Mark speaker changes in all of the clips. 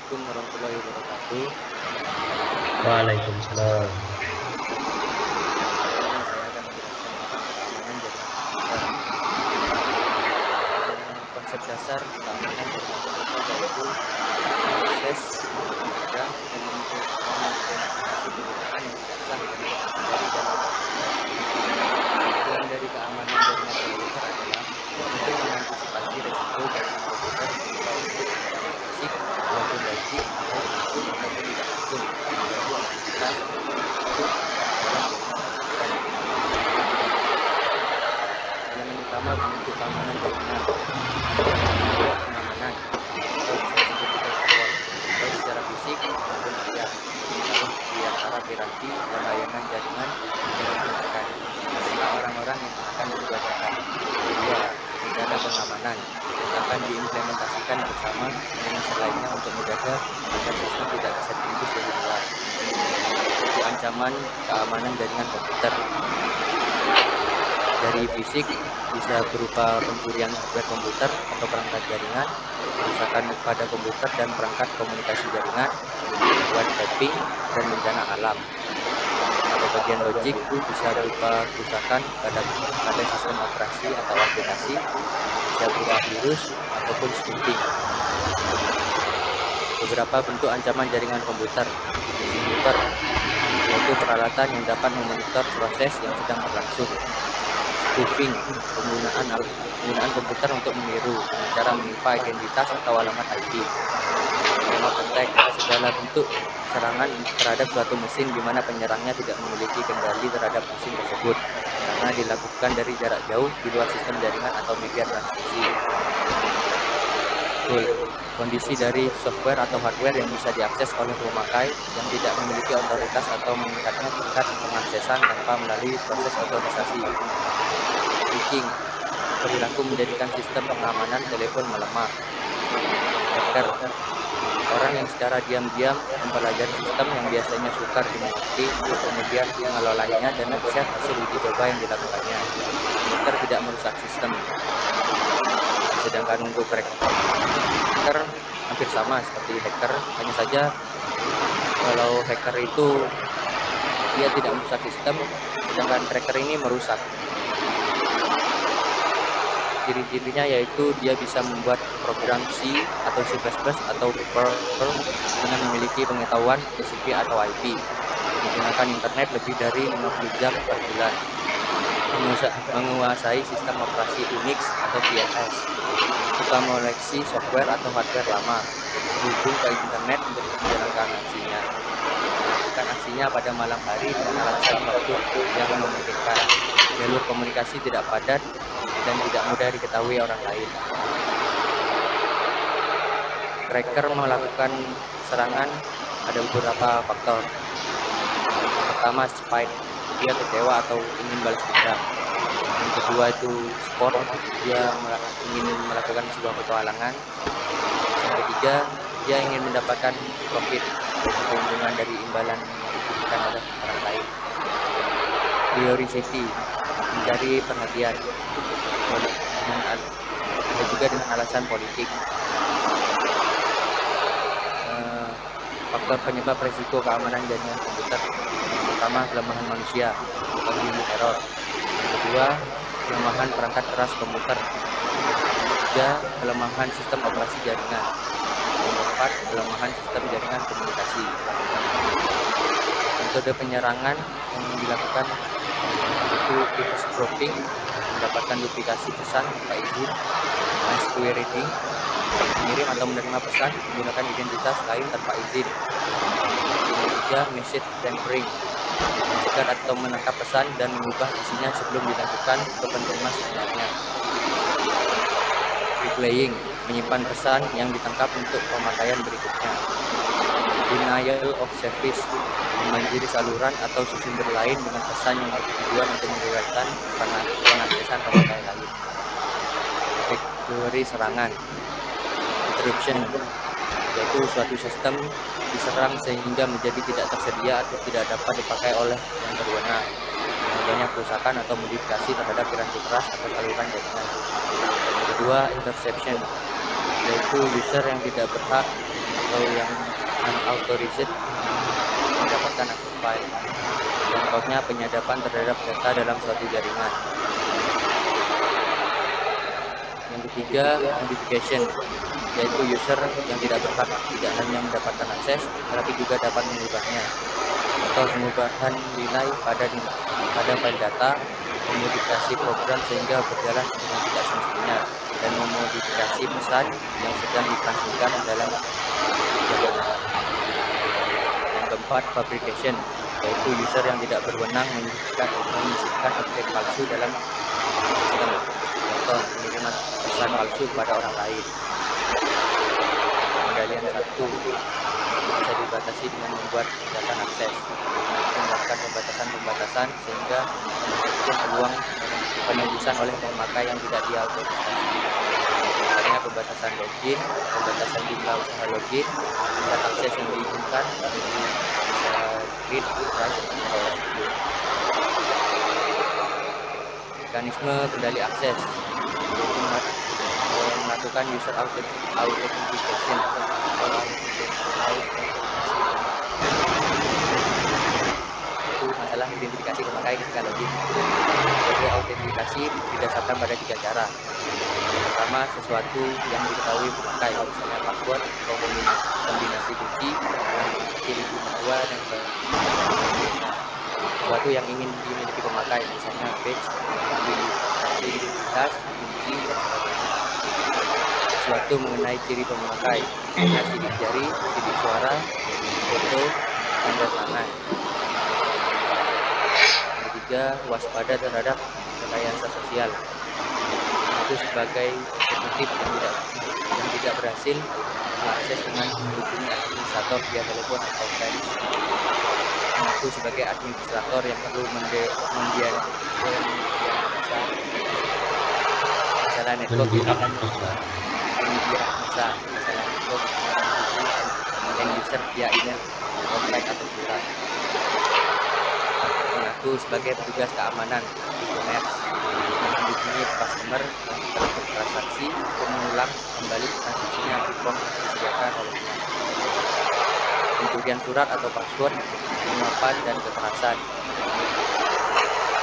Speaker 1: Assalamualaikum warahmatullahi wabarakatuh.
Speaker 2: Waalaikumsalam.
Speaker 1: Di sini saya akan menjelaskan tentang keamanan jaringan komputer. Konsep dasar keamanan jaringan komputer yaitu proses untuk mencegah dan mengimplementasi penggunaan yang tidak sah dari jaringan komputer. Tujuan dari keamanan jaringan komputer adalah untuk mengantisipasi resiko jaringan komputer berupa untuk ancaman fisik maupun logik, baik langsung ataupun tidak langsung, yang mengganggu aktivitas penduduk dalam jaringan komputer. Elemen utama pembentuk keamanan jaringan. Tembok pengamanan atau bisa disebut juga firewall, baik secara fisik maupun maya, ditaruh di antara piranti dan layanan jaringan yang digunakan, serta orang-orang yang akan membuat data. Kedua, rencana pengamanan yang akan diimplementasikan bersama dengan selainnya untuk menjaga agar sistem tidak bisa ditembus dari luar. Itu ancaman keamanan jaringan komputer. Dari fisik bisa berupa pencurian hardware komputer atau perangkat jaringan, kerusakan pada komputer dan perangkat komunikasi jaringan, web tapping, dan bencana alam. Pada bagian logik bisa berupa kerusakan pada sistem operasi atau aplikasi, bisa berupa virus ataupun spoofing. Beberapa bentuk ancaman jaringan komputer. Spoofer, yaitu peralatan yang dapat memonitor proses yang sedang berlangsung. Spoofing, penggunaan komputer untuk meniru dengan cara menimpa identitas atau alamat IP. Remote attack, segala bentuk serangan terhadap suatu mesin di mana penyerangnya tidak memiliki kendali terhadap mesin tersebut karena dilakukan dari jarak jauh di luar sistem jaringan atau media transmisi. Kondisi dari software atau hardware yang bisa diakses oleh pemakai yang tidak memiliki otoritas atau meningkatnya tingkat pengaksesan tanpa melalui proses otorisasi. Phishing, perilaku menjadikan sistem pengamanan telepon melemah. Hacker, orang yang secara diam-diam mempelajari sistem yang biasanya sukar dimengerti untuk kemudian mengelolanya dan men-share hasil uji coba yang dilakukannya. Hacker tidak merusak sistem. Sedangkan untuk hacker hampir sama seperti hacker, hanya saja kalau hacker itu dia tidak merusak sistem, sedangkan cracker ini merusak. Ciri-cirinya yaitu dia bisa membuat program C atau C++ atau Perl dengan memiliki pengetahuan TCP atau IP, menggunakan internet lebih dari 50 jam per bulan, menguasai sistem operasi Unix atau TLS, suka mengoleksi software atau hardware lama, berhubung ke internet untuk menjalankan aksinya, melakukan aksinya pada malam hari dengan alasan waktu yang memungkinkan, jalur komunikasi tidak padat, dan tidak mudah diketahui orang lain. Cracker melakukan serangan ada beberapa faktor. Yang pertama, spite, dia kecewa atau ingin balas dendam. Yang kedua itu sport, dia ingin melakukan sebuah petualangan. Yang ketiga, dia ingin mendapatkan profit, keuntungan dari imbalan yang diberikan oleh orang lain. Curiosity, mencari perhatian, ada juga dengan alasan politik. Faktor penyebab resiko keamanan jaringan komputer. Yang pertama, kelemahan manusia atau human error. Yang kedua, kelemahan perangkat keras komputer. Yang ketiga, kelemahan sistem operasi jaringan. Yang keempat, kelemahan sistem jaringan komunikasi. Metode penyerangan yang dilakukan itu eavesdropping, mendapatkan duplikasi pesan tanpa izin, mass querying, mengirim atau menerima pesan menggunakan identitas lain tanpa izin. Yang ketiga, message tampering, mencegat atau menangkap pesan dan mengubah isinya sebelum dilanjutkan ke penerima sebenarnya. Replaying, menyimpan pesan yang ditangkap untuk pemakaian berikutnya. Denial of service, membanjiri saluran atau sumber lain dengan pesan yang bertujuan untuk menggagalkan pengaksesan pemakai lain. Teori serangan, interruption, yaitu suatu sistem diserang sehingga menjadi tidak tersedia atau tidak dapat dipakai oleh yang berwenang. Contohnya kerusakan atau modifikasi terhadap piranti keras atau saluran jaringan. Yang kedua, interception, yaitu user yang tidak berhak atau yang unauthorized mendapatkan akses file. Contohnya penyadapan terhadap data dalam suatu jaringan. Yang ketiga, modification, yaitu user yang tidak berhak tidak hanya mendapatkan akses, tetapi juga dapat mengubahnya. Contoh pengubahan nilai pada file data, memodifikasi program sehingga berjalan dengan tidak semestinya, dan memodifikasi pesan yang sedang ditransmisikan dalam jaringan. Yang keempat, fabrication, yaitu user yang tidak berwenang menyisipkan objek palsu dalam sistem. Contoh, pengiriman pesan palsu kepada orang lain. Pengendalian satu bisa dibatasi dengan membuat tindakan akses, melakukan pembatasan sehingga mencegah peluang penembusan oleh pemakai yang tidak diautorisasi. Misalnya pembatasan login, pembatasan jumlah usaha login, tingkat akses yang diizinkan, yaitu bisa read, write, atau execute. Mekanisme kendali akses, yaitu melakukan user authentication atau itu masalah identifikasi pemakai ketika login. Jadi autentikasi didasarkan pada 3 cara. Yang pertama, sesuatu yang diketahui pemakai, misalnya password atau kombinasi kunci dengan ciri dua dan sesuatu yang ingin dimiliki pemakai, misalnya badge, identitas, kunci, dan sebagainya. Sesuatu mengenai ciri pemakai, misalnya sidik jari, sidik suara, foto, tanda tangan. Yang ketiga, waspada terhadap rekayasa sosial, itu sebagai eksekutif yang tidak berhasil mengakses dengan menghubungi administrator via telepon atau fax. Mengaku sebagai administrator yang perlu mendiagnosa masalah network dengan mendiagnosa masalah network end user via email, kontak atau surat. Mengaku sebagai petugas keamanan e-commerce yang menghubungi customer yang telah bertransaksi untuk mengulang kembali transaksinya di form yang disediakan olehnya. Pencurian surat atau password, penguapan dan kekerasan,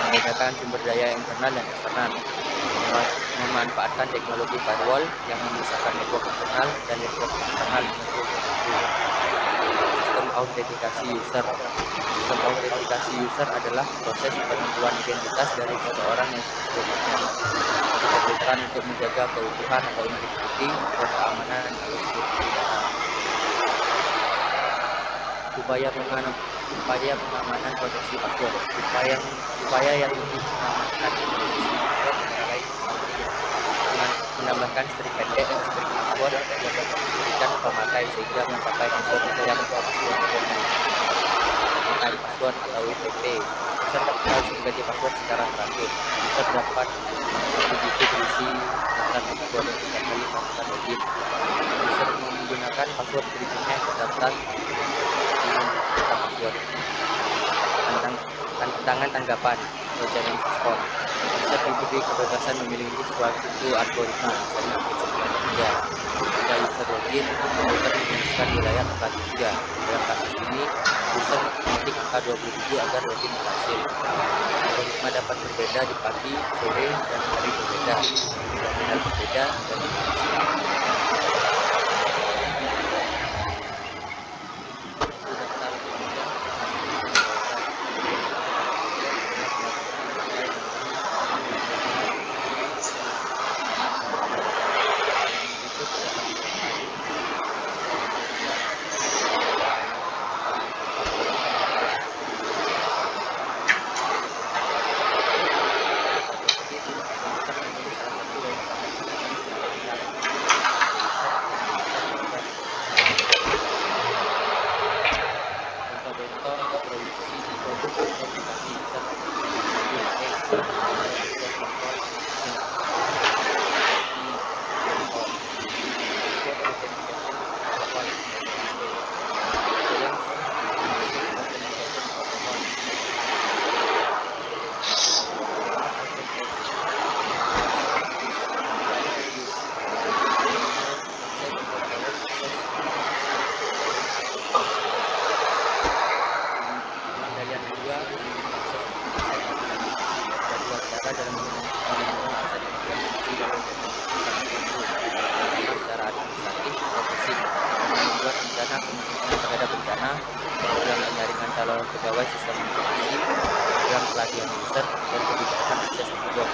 Speaker 1: membedakan sumber daya internal dan eksternal, memanfaatkan teknologi firewall yang memisahkan network internal dan network eksternal dengan sistem autentikasi user. Sistem autentikasi user adalah proses penentuan identitas dari seseorang yang sebenarnya diperlukan untuk menjaga keutuhan atau integriti dan keamanan atau security data. Upaya pengamanan proteksi password. Upaya yang lebih mengamankan proteksi password antara lain menambahkan string pendek dan string password yang dapat diberikan pemakai sehingga mencapai password setiap password password atau WPP. User harus mengganti password secara teratur. User dapat satu buku berisi daftar password setiap kali melakukan login. User menggunakan password berikutnya yang terdaftar password. Tantangan tanggapan atau challenge respon. User diberi kebebasan memilih suatu algoritma, misalnya H93. Jika user login, komputer menuliskan wilayah tempat 3. Dalam kasus ini, user mengetik angka 27 agar login berhasil. Algoritma dapat berbeda di pagi, sore, dan hari berbeda, di terminal berbeda, dan di file sistem informasi, program pelatihan user, dan kebijakan akses network.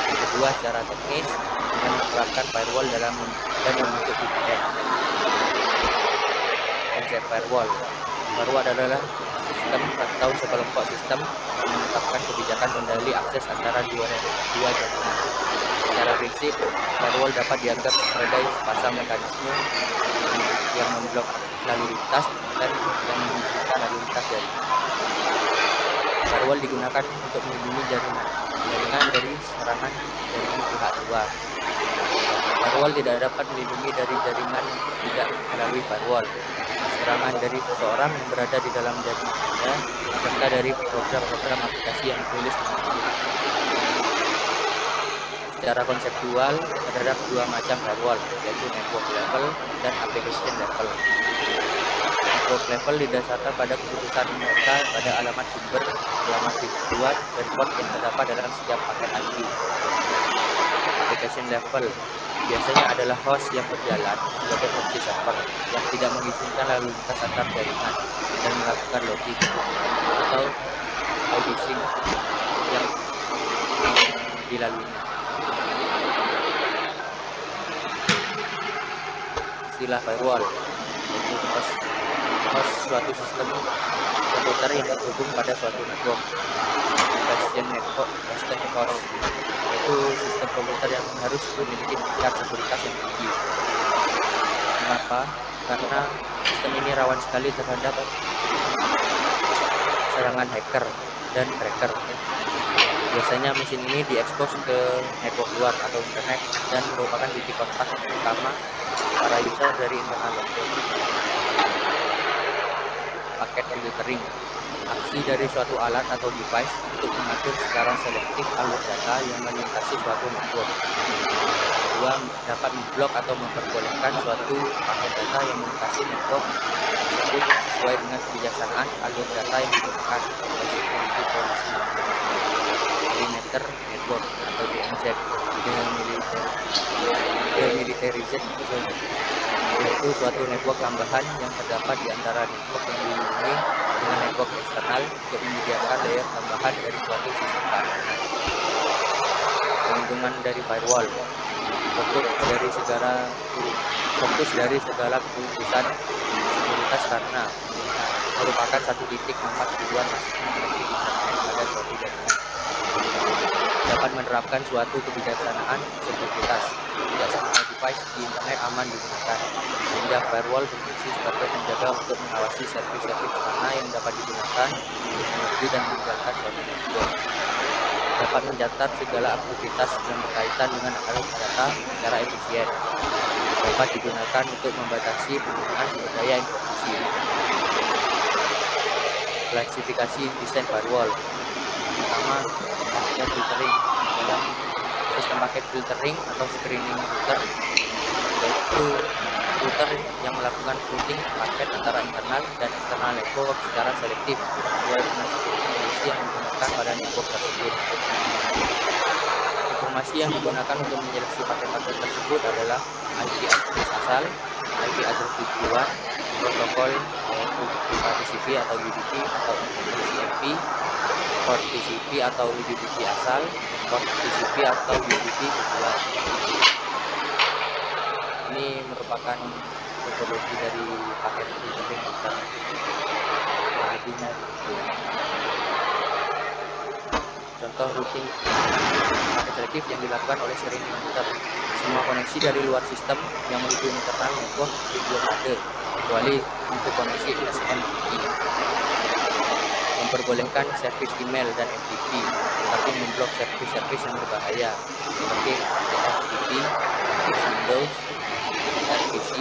Speaker 1: Yang kedua, secara teknis dengan menerapkan firewall dan membentuk VPN. Konsep firewall. Firewall adalah sistem atau sekelompok sistem yang menetapkan kebijakan kendali akses antara dua jaringan. Secara prinsip, firewall dapat dianggap sebagai sepasang mekanisme yang memblok lalu lintas dan yang mengizinkan lalu lintas jaringan. Firewall digunakan untuk melindungi jaringan dari serangan jaringan pihak luar. Firewall tidak dapat melindungi dari jaringan tidak melalui firewall, serangan dari seseorang yang berada di dalam jaringan Anda, serta dari program-program aplikasi yang ditulis dengan Anda. Secara konseptual, terdapat dua macam firewall, yaitu network level dan application level. Network level didasarkan pada keputusan mereka pada alamat sumber, alamat dibuat, dan port yang terdapat dalam setiap paket IP. Application level biasanya adalah host yang berjalan sebagai proxy server yang tidak mengizinkan lalu lintas antar jaringan dan melakukan logging atau audusing yang dilaluinya. Istilah firewall yaitu host suatu sistem komputer yang terhubung pada suatu network. Bastion network, bastion host yaitu sistem komputer yang harus memiliki tingkat sekuritas yang tinggi. Mengapa? Karena sistem ini rawan sekali terhadap serangan hacker dan cracker. Biasanya mesin ini diekspos ke network luar atau internet dan merupakan titik kontak utama para user dari internal network. Paket filtering, aksi dari suatu alat atau device untuk mengatur secara selektif alur data yang melintasi suatu network. Kedua, dapat memblok atau memperbolehkan suatu paket data yang melintasi network tersebut sesuai dengan kebijaksanaan alur data yang digunakan. Basic Entry Policy. Perimeter Network atau DMZ, Demilitarized Zone, yaitu suatu network tambahan yang terdapat di antara network yang dilindungi dengan network eksternal untuk menyediakan layer tambahan dari suatu sistem keamanan. Perlindungan dari firewall, fokus dari segala keputusan sekuritas karena merupakan satu titik tempat tujuan masuknya traffic internet pada suatu jaringan. Dapat menerapkan suatu kebijaksanaan sekuritas. Tidak semua device di internet aman digunakan, sehingga firewall berfungsi sebagai penjaga untuk mengawasi servis-servis mana yang dapat digunakan untuk mengerti dan meninggalkan suatu network. Dapat mencatat segala aktivitas yang berkaitan dengan alur data secara efisien. Dapat digunakan untuk membatasi penggunaan sumber daya informasi. Klasifikasi desain firewall. Pertama, paket filtering. Dalam sistem paket filtering atau screening router, yaitu router yang melakukan routing paket antara internal dan eksternal network secara selektif sesuai dengan security policy yang digunakan pada network tersebut. Informasi yang digunakan untuk menyeleksi paket-paket tersebut adalah IP address asal, IP address tujuan, protokol yaitu TCP atau UDP atau TCP, port TCP atau UDP asal, port TCP atau UDP tujuan. Ini merupakan topologi dari paket filtering router. Artinya contoh routing paket selektif yang dilakukan oleh screening router. Semua koneksi dari luar sistem yang menuju internal network diblokade kecuali untuk koneksi SMTP. Memperbolehkan servis email dan FTP, tetapi memblok servis-servis yang berbahaya seperti FTP, Windows, RPC,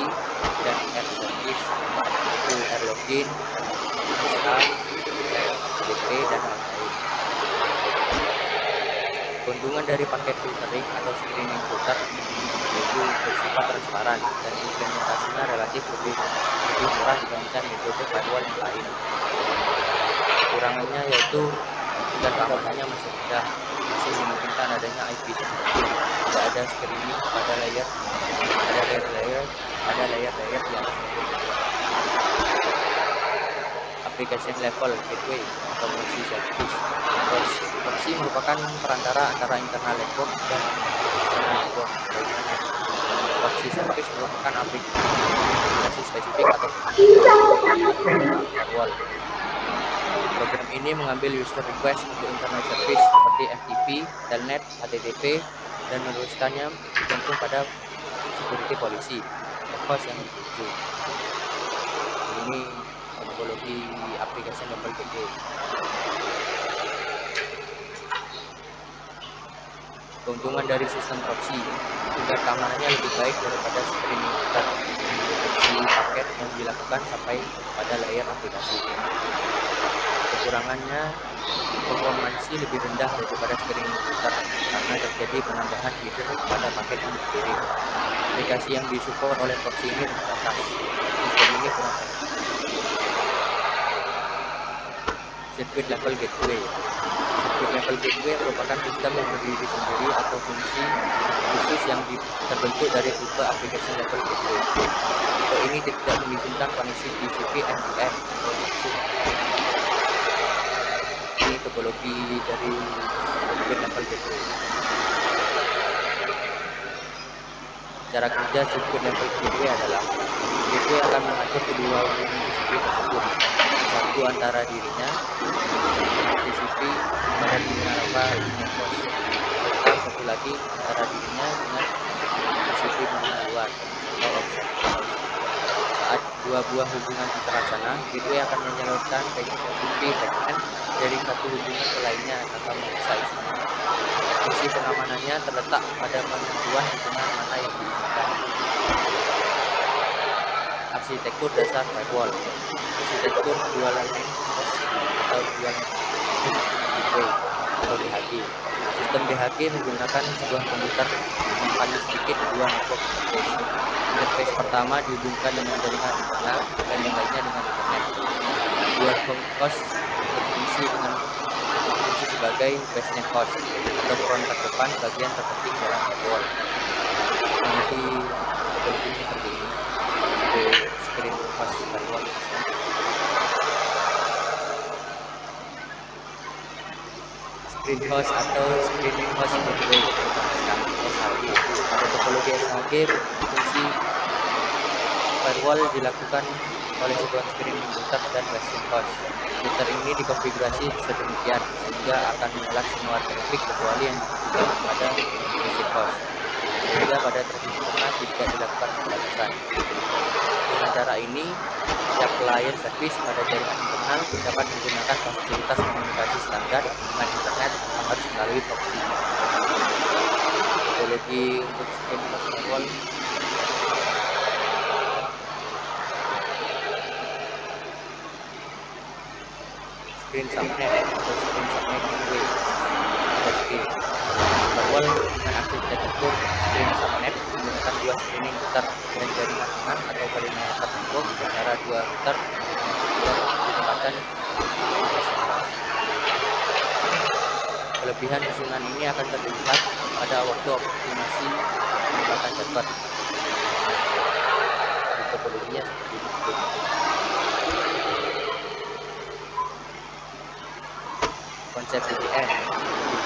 Speaker 1: dan Air Service, yaitu AirLogin, SH, RDP, dan lain-lain. Keuntungan dari paket filtering atau screening router yaitu bersifat transparan dan implementasinya relatif lebih murah dibandingkan metode firewall yang lain. Kekurangannya yaitu tingkat keamanannya masih rendah, masih memungkinkan adanya IP spoofing, tidak ada screening pada layer di atas network. application level gateway atau proxy service. Proxy merupakan perantara antara internal network dan external network atau internet. Proxy service merupakan aplikasi spesifik atau firewall. Program ini mengambil user request untuk internal service seperti FTP, Telnet, HTTP, dan meneruskannya bergantung pada security policy atau host yang dituju. Ini topologi application level gateway. Keuntungan dari sistem proxy, tingkat keamanannya lebih baik daripada screening router. Deteksi paket yang dilakukan sampai pada layer aplikasi. Kekurangannya, performansi lebih rendah daripada screening router karena terjadi penambahan header pada paket yang dikirim. Aplikasi yang disupport oleh proxy ini terbatas. Sistem ini kurang Circuit level gateway. Circuit level gateway merupakan sistem yang berdiri sendiri atau fungsi khusus yang terbentuk dari tipe application level gateway. Tipe ini tidak mengizinkan koneksi TCP NDN atau maksud. Ini topologi dari circuit level gateway. Cara kerja circuit level gateway adalah gateway akan mengatur kedua hubungan TCP tersebut, satu antara dirinya TCP pada beberapa hubungan host, serta satu lagi antara dirinya dengan TCP hubungan luar atau offset host. Saat dua buah hubungan terlaksana, gateway akan menyalurkan TCP backend dari satu hubungan ke lainnya tanpa memeriksa isinya. Fungsi pengamanannya terletak pada penentuan hubungan mana yang diizinkan. Arsitektur dasar firewall. Arsitektur dual lane host atau dual gateway atau DHG. Sistem DHG menggunakan sebuah komputer yang paling sedikit dua network interface. Interface pertama dihubungkan dengan jaringan internal dan yang lainnya dengan internet. Dual host berfungsi sebagai basenet host atau front terdepan bagian terpenting dalam firewall. Mengerti topologi ini seperti ini. Screen host firewall system. Screen host atau screening host gateway SHG. Pada topologi SHG, fungsi firewall dilakukan oleh sebuah screening router dan basenet host. Router ini dikonfigurasi sedemikian sehingga akan menolak semua traffic kecuali yang ditujukan pada basenet host, sehingga pada traffic internal tidak dilakukan pembatasan. Dengan cara ini, setiap client service pada jaringan internal dapat menggunakan fasilitas komunikasi standar dengan internet tanpa harus melalui proxy. Topologi untuk screening host firewall. Screen subnet atau screen subnet gateway SSG. Firewall dengan arsitektur screen subnet menggunakan dua screening router dan jaringan tengah atau perimeter network antara dua router dan ketepatan kelebihan susunan ini akan terlihat pada waktu optimasi penempatan server. Topologinya seperti itu. Konsep VPN.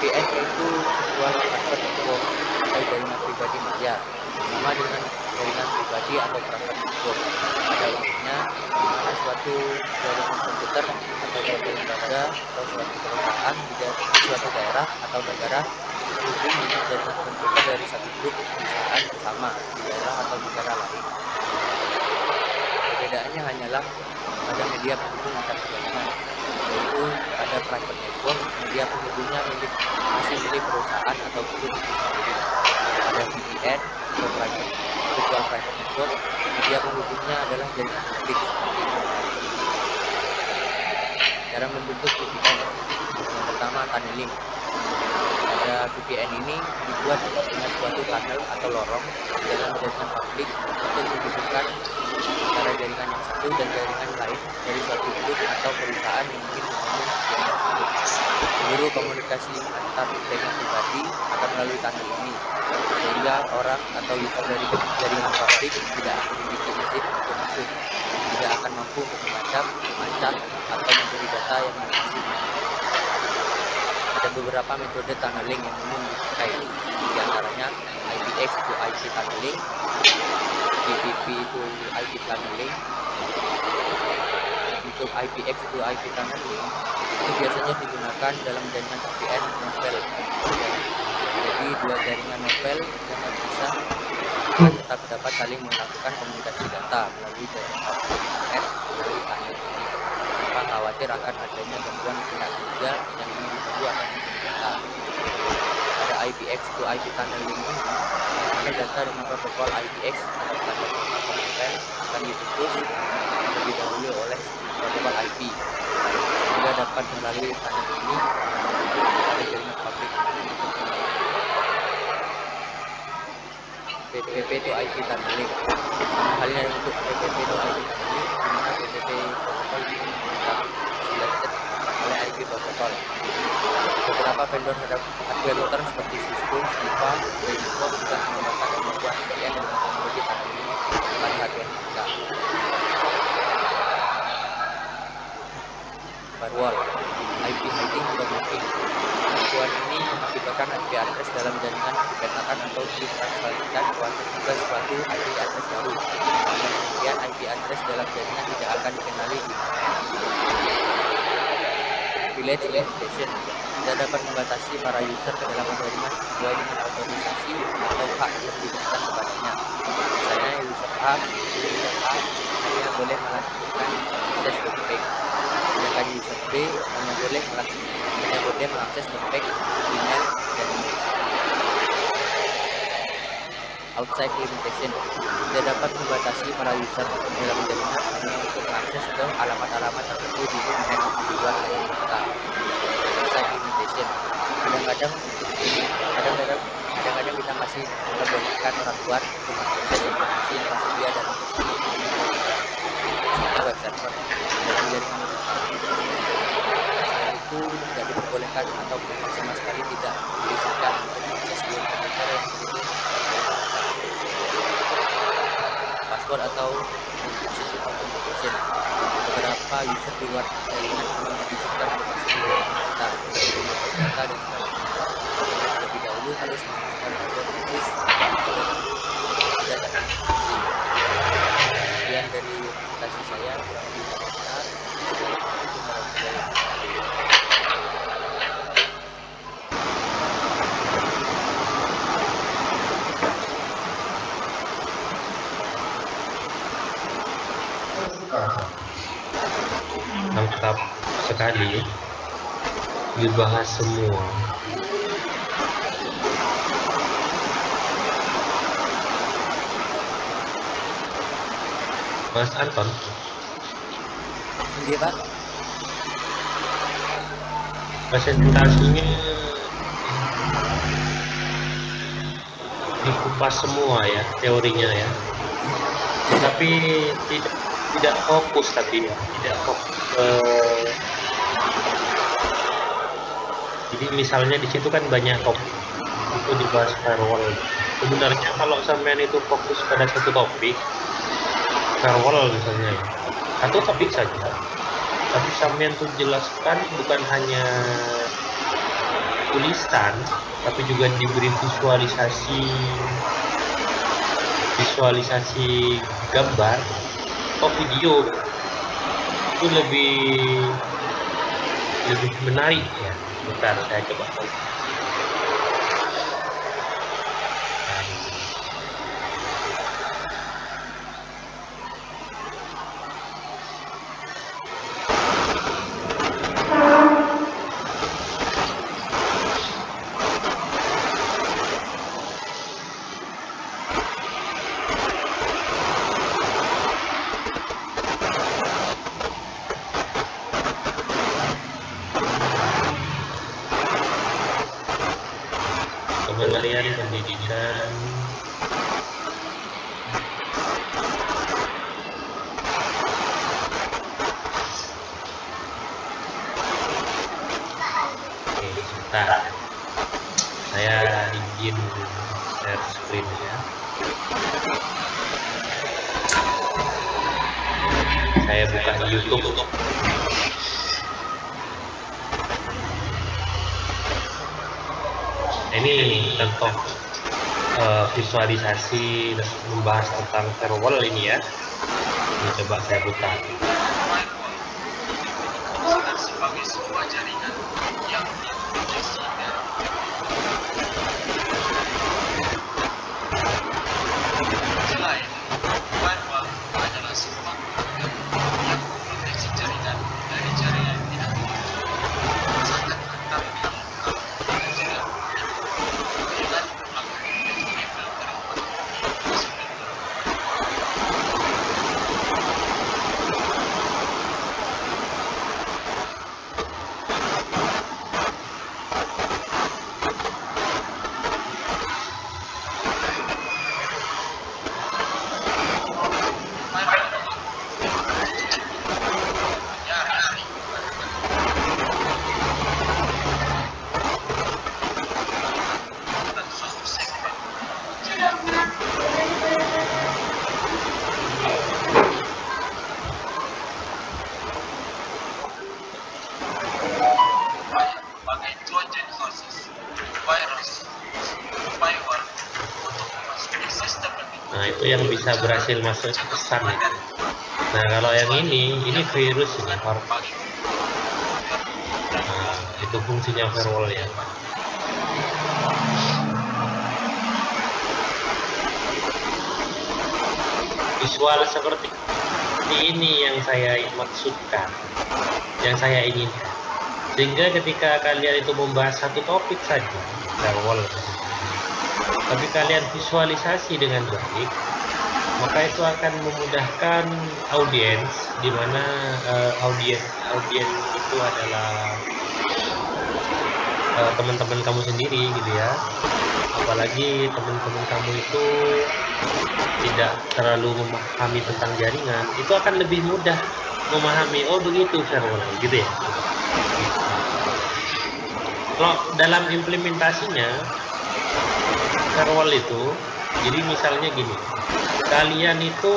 Speaker 1: VPN itu sebuah private network atau jaringan pribadi maya, sama dengan jaringan pribadi atau private network. Pada umumnya, di mana suatu jaringan komputer atau suatu lembaga atau suatu perusahaan di suatu daerah atau negara terhubung dengan jaringan komputer dari satu grup perusahaan bersama di daerah atau negara lain. Perbedaannya hanyalah pada media penghubung antar jaringan, yaitu pada private network, media penghubungnya masih milik perusahaan atau grup itu sendiri. Pada VPN atau virtual private network, media penghubungnya adalah jaringan publik seperti internet. Cara membentuk VPN. Yang pertama, tunneling. Pada VPN ini dibuat dengan suatu tunnel atau lorong dalam jaringan publik untuk menghubungkan antara jaringan yang satu dan jaringan lain dari suatu grup atau perusahaan yang ingin membangun jaringan tersebut. Seluruh komunikasi antar jaringan pribadi akan melalui tunnel ini. sehingga orang atau user dari jaringan publik tidak memiliki izin untuk masuk, tidak akan mampu untuk membaca, melacak, atau mencuri data yang masih. Ada beberapa metode tunneling yang umum dipakai, di antaranya IPX to IP tunneling, TCP to IP tunneling. Untuk IPX to IP tunneling itu biasanya digunakan dalam jaringan VPN novel. Jadi dua jaringan novel yang terpisah tetap dapat saling melakukan komunikasi data melalui jaringan publik internet melalui tunnel ini, tanpa khawatir akan adanya gangguan pihak ketiga yang ingin mengganggu atau mencuri data. Pada IPX to IP tunneling ini, mana data dengan protokol IPX atau standar protokol novel akan dibungkus terlebih dahulu oleh protokol IP, sehingga dapat melalui tunnel ini pada jaringan publik. PPP to IP tunneling sama halnya untuk PPP to IP tunneling, di mana PPP protokol ini menggunakan isolated oleh IP protokol. Beberapa vendor hardware router seperti Cisco, Siva, Webco sudah mengembangkan kemampuan VPN dengan teknologi tunneling pada hardware mereka. Firewall, IP hiding atau mapping. Kemampuan ini mengakibatkan IP address dalam jaringan dipetakan atau ditranslasikan ke suatu IP address baru. Dengan demikian, IP address dalam jaringan tidak akan dikenali di internet. Privilege limitation tidak dapat membatasi para user ke dalam jaringan sesuai dengan autorisasi atau hak yang diberikan kepadanya. Misalnya user A hanya boleh melakukan akses webpage, sedangkan user B hanya boleh mengakses webpage, email, dan news. Outside limitation tidak dapat membatasi para user dalam jaringan hanya untuk mengakses ke alamat-alamat tertentu di internet di luar jaringan mereka. Outside limitation kadang-kadang kita masih memperbolehkan orang luar untuk mengakses informasi yang tersedia dalam web server dalam jaringan mereka. Selain itu, tidak diperbolehkan atau memang sama sekali tidak diizinkan untuk mengakses dua komputer yang berhubung. Password atau encryption authentication. Beberapa user di luar jaringan memang diizinkan untuk masuk ke jaringan kita untuk mengakses data dan sebagainya. Terlebih dahulu harus menggunakan password khusus dan terautentikasi. Sekian dari presentasi saya, kurang lebih benar. Assalamualaikum warahmatullahi wabarakatuh.
Speaker 2: Lengkap sekali, dibahas semua. Mas Anton,
Speaker 1: Iya Pak.
Speaker 2: presentasinya dikupas semua ya, teorinya ya, tapi tidak fokus, tidak fokus. Jadi misalnya di situ kan banyak topik itu dibahas firewall. Sebenarnya kalau sampean itu fokus pada satu topik, firewall misalnya ya, satu topik saja, tapi sampean tuh jelaskan bukan hanya tulisan, tapi juga diberi visualisasi gambar atau video, itu lebih menarik ya. Bentar, saya coba. Kementerian Pendidikan sebentar, saya izin share screen ya. Saya buka di YouTube. Ini contoh visualisasi dan membahas tentang firewall ini ya. Ini coba saya buka.
Speaker 3: Sebagai sebuah jaringan yang diintegrasikan. Selain firewall adalah sebuah komputer yang memproteksi jaringan dari jaringan yang tidak diinginkan. Sangat rentan dilakukan dengan jaringan dengan melakukan label tersebut. Pakai Trojan horses, virus, spyware untuk memasuki sistem lebih.
Speaker 2: Nah, itu yang bisa berhasil masuk ke pesan itu. Nah, kalau yang ini virus ini. Nah, itu fungsinya firewall ya. Visual seperti ini yang saya maksudkan, yang saya inginkan. Sehingga ketika kalian itu membahas satu topik saja, firewall, tapi kalian visualisasi dengan baik, maka itu akan memudahkan audiens, di mana audiens itu adalah teman-teman kamu sendiri gitu ya. Apalagi teman-teman kamu itu tidak terlalu memahami tentang jaringan, itu akan lebih mudah memahami, oh begitu firewall gitu ya. Kalau dalam implementasinya firewall itu, jadi misalnya gini, kalian itu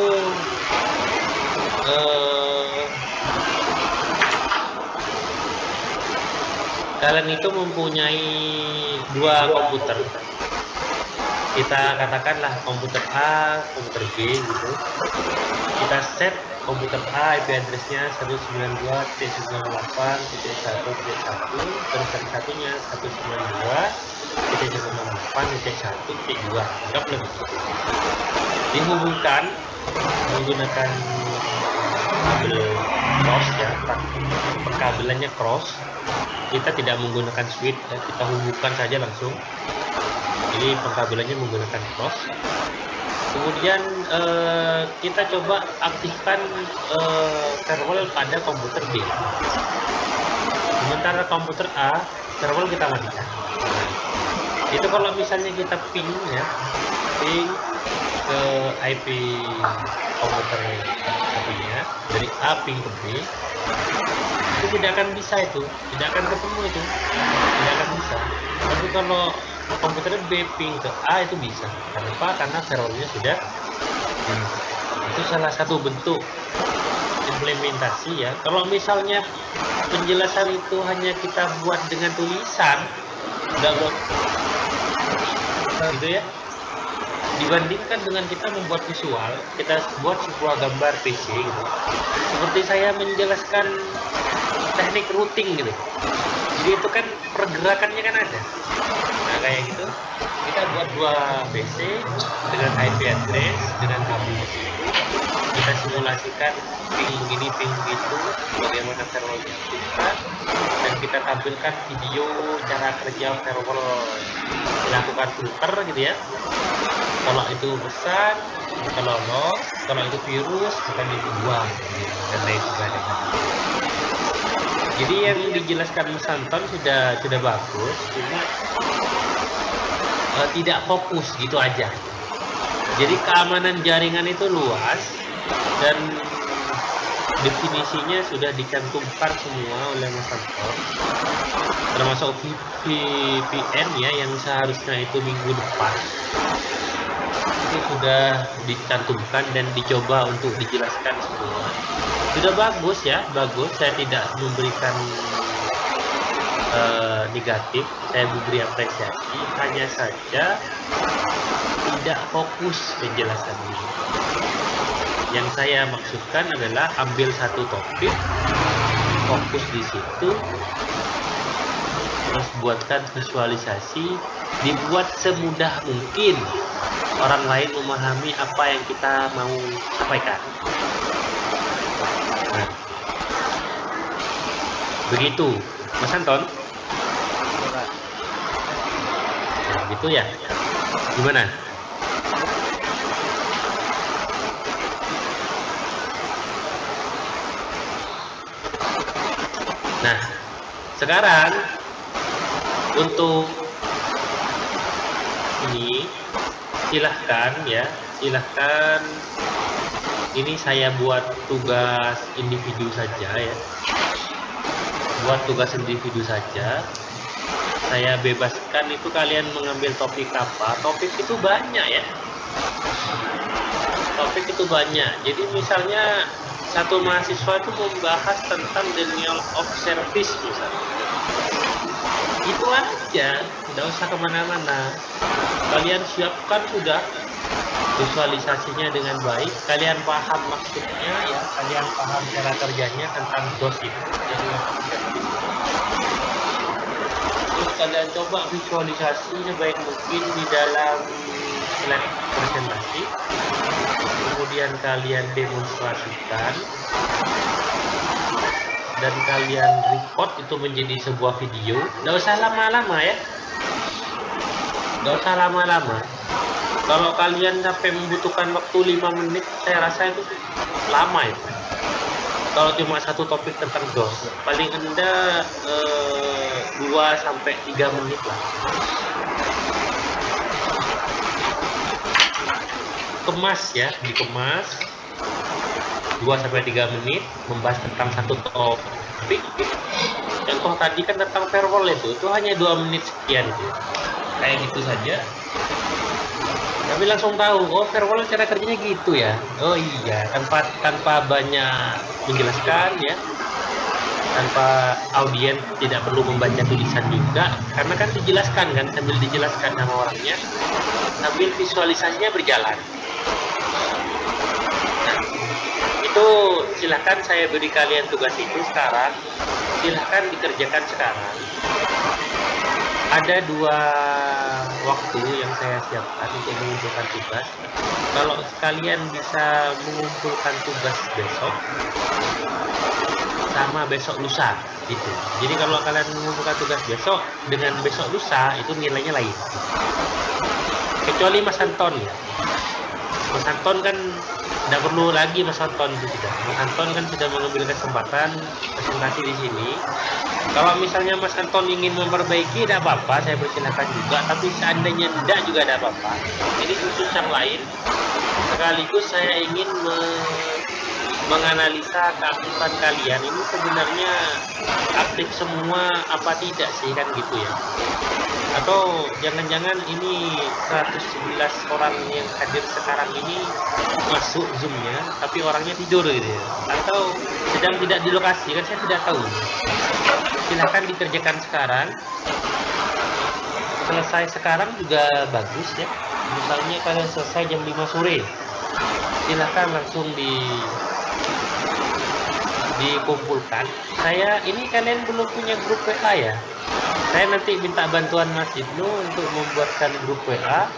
Speaker 2: mempunyai dua komputer. Kita katakanlah komputer A, komputer B gitu. Kita set komputer A IP address-nya 192.168.1.1, terus yang satunya 192.168.1.2. Anggap lebih gitu. Dihubungkan menggunakan kabel cross ya, perkabelannya cross. Kita tidak menggunakan switch ya, kita hubungkan saja langsung. Jadi perkabelannya menggunakan cross. Kemudian kita coba aktifkan firewall pada komputer B. Sementara komputer A, firewall kita matikan. Itu kalau misalnya kita ping ya, ping ke IP komputer satunya dari A ping ke B, itu tidak akan bisa, itu tidak akan ketemu, itu tidak akan bisa. Tapi kalau komputer B ping ke A itu bisa. Kenapa? Karena firewallnya sudah. Itu salah satu bentuk implementasi ya. Kalau misalnya penjelasan itu hanya kita buat dengan tulisan, nggak buat gitu ya. Dibandingkan dengan kita membuat visual, kita buat sebuah gambar PC gitu. Seperti saya menjelaskan teknik routing gitu. Jadi itu kan pergerakannya kan ada. Nah kayak gitu, kita buat dua PC dengan IP address, dengan kabel. Kita simulasikan ping begini, ping begitu, bagaimana firewall diaktifkan, dan kita tampilkan video cara kerja firewall, dilakukan filter gitu ya. Kalau itu pesan, kalau loss, kalau itu virus akan dibuang dan lain sebagainya. Jadi yang dijelaskan Mas Anton sudah bagus, cuma tidak fokus gitu aja. Jadi keamanan jaringan itu luas dan definisinya sudah dicantumkan semua oleh Mas Anton, termasuk VPN ya, yang seharusnya itu minggu depan itu sudah dicantumkan dan dicoba untuk dijelaskan semua. Sudah bagus ya, bagus. Saya tidak memberikan negatif, saya memberi apresiasi. Hanya saja tidak fokus penjelasannya. Yang saya maksudkan adalah ambil satu topik, fokus di situ, terus buatkan visualisasi, dibuat semudah mungkin orang lain memahami apa yang kita mau sampaikan. Nah, begitu, Mas Anton. Nah, gitu ya. Gimana? Nah, sekarang untuk ini silahkan ya, silahkan ini saya buat tugas individu saja ya, buat tugas individu saja. Saya bebaskan itu kalian mengambil topik apa. Topik itu banyak ya, topik itu banyak. Jadi misalnya satu mahasiswa itu membahas tentang denial of service misalnya, itu aja, tidak usah kemana-mana. Kalian siapkan sudah visualisasinya dengan baik, kalian paham maksudnya ya, kalian paham cara kerjanya tentang DOS itu. Jadi terus kalian coba visualisasi sebaik mungkin di dalam slide presentasi, kemudian kalian demonstrasikan dan kalian record itu menjadi sebuah video. Nggak usah lama-lama ya, nggak usah lama-lama. Kalau kalian sampai membutuhkan waktu 5 menit, saya rasa itu lama ya. Kalau cuma satu topik tentang DOS, paling rendah 2-3 menit lah. Kemas ya, dikemas 2-3 menit membahas tentang satu topik. Contoh tadi kan tentang firewall itu hanya 2 menit sekian itu. Kayak gitu saja. Kami langsung tahu, oh firewall cara kerjanya gitu ya. Oh iya, tanpa banyak menjelaskan ya. Tanpa audien tidak perlu membaca tulisan juga, karena kan dijelaskan kan, sambil dijelaskan sama orangnya, sambil visualisasinya berjalan. Nah, itu silahkan saya beri kalian tugas itu sekarang, silahkan dikerjakan sekarang. Ada 2 waktu yang saya siapkan untuk mengumpulkan tugas. Kalau kalian bisa mengumpulkan tugas besok sama besok lusa gitu. Jadi kalau kalian mengumpulkan tugas besok dengan besok lusa itu nilainya lain. Kecuali Mas Anton ya. Mas Anton kan tidak perlu lagi Mas Anton itu sudah. Mas Anton kan sudah mengambil kesempatan presentasi di sini. Kalau misalnya Mas Anton ingin memperbaiki, tidak apa-apa, saya persilakan juga. Tapi seandainya tidak juga tidak apa-apa. Ini khusus yang lain. Sekaligus saya ingin menganalisa keaktifan kalian ini sebenarnya aktif semua apa tidak sih, kan gitu ya. Atau jangan-jangan ini 111 orang yang hadir sekarang ini masuk Zoom-nya tapi orangnya tidur gitu ya, atau sedang tidak di lokasi, kan saya tidak tahu. Silahkan dikerjakan sekarang, selesai sekarang juga bagus ya. Misalnya kalian selesai jam 5 sore, silahkan langsung dikumpulkan. Saya ini kalian belum punya grup WA ya, saya nanti minta bantuan Mas Ibnu untuk membuatkan grup WA,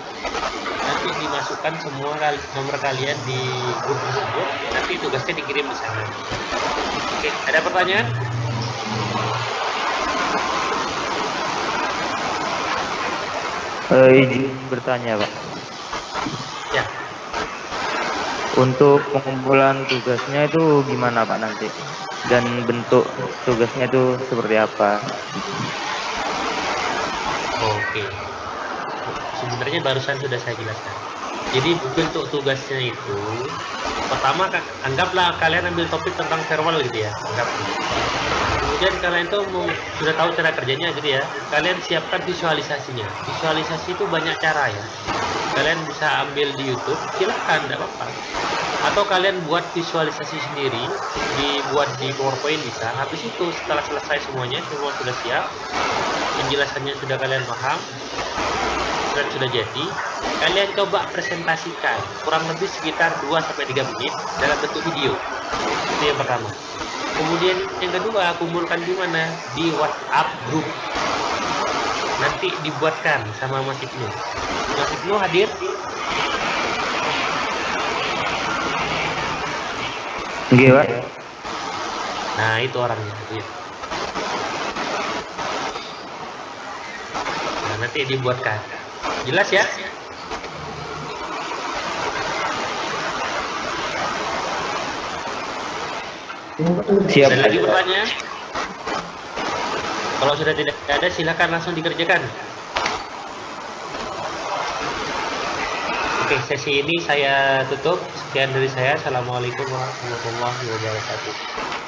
Speaker 2: nanti dimasukkan semua nomor kalian di grup tersebut, nanti tugasnya dikirim di sana. Oke, ada pertanyaan?
Speaker 4: Izin bertanya, Pak.
Speaker 2: Ya.
Speaker 4: Untuk pengumpulan tugasnya itu gimana, Pak, nanti? Dan bentuk tugasnya itu seperti apa?
Speaker 2: Oke. Sebenarnya barusan sudah saya jelaskan. Jadi bentuk tugasnya itu, pertama anggaplah kalian ambil topik tentang firewall gitu ya, anggap. Kemudian kalian tuh sudah tahu cara kerjanya gitu ya. Kalian siapkan visualisasinya. Visualisasi itu banyak cara ya. kalian bisa ambil di YouTube, silahkan, tidak apa-apa. Atau kalian buat visualisasi sendiri, dibuat di PowerPoint bisa. Habis itu setelah selesai semuanya, semua sudah siap, penjelasannya sudah kalian paham dan sudah jadi, kalian coba presentasikan kurang lebih sekitar 2-3 menit dalam bentuk video. Itu yang pertama. Kemudian yang kedua, kumpulkan di mana? Di WhatsApp group. Nanti dibuatkan sama Mas Ibnu. Mas Ibnu hadir?
Speaker 4: Oke, Pak.
Speaker 2: Nah, itu orangnya. Iya. Nah, nanti dibuatkan. Jelas ya?
Speaker 4: Siap.
Speaker 2: Ada lagi pertanyaan? Kalau sudah tidak ada, silakan langsung dikerjakan. Oke, sesi ini saya tutup. Sekian dari saya. Assalamualaikum warahmatullahi wabarakatuh.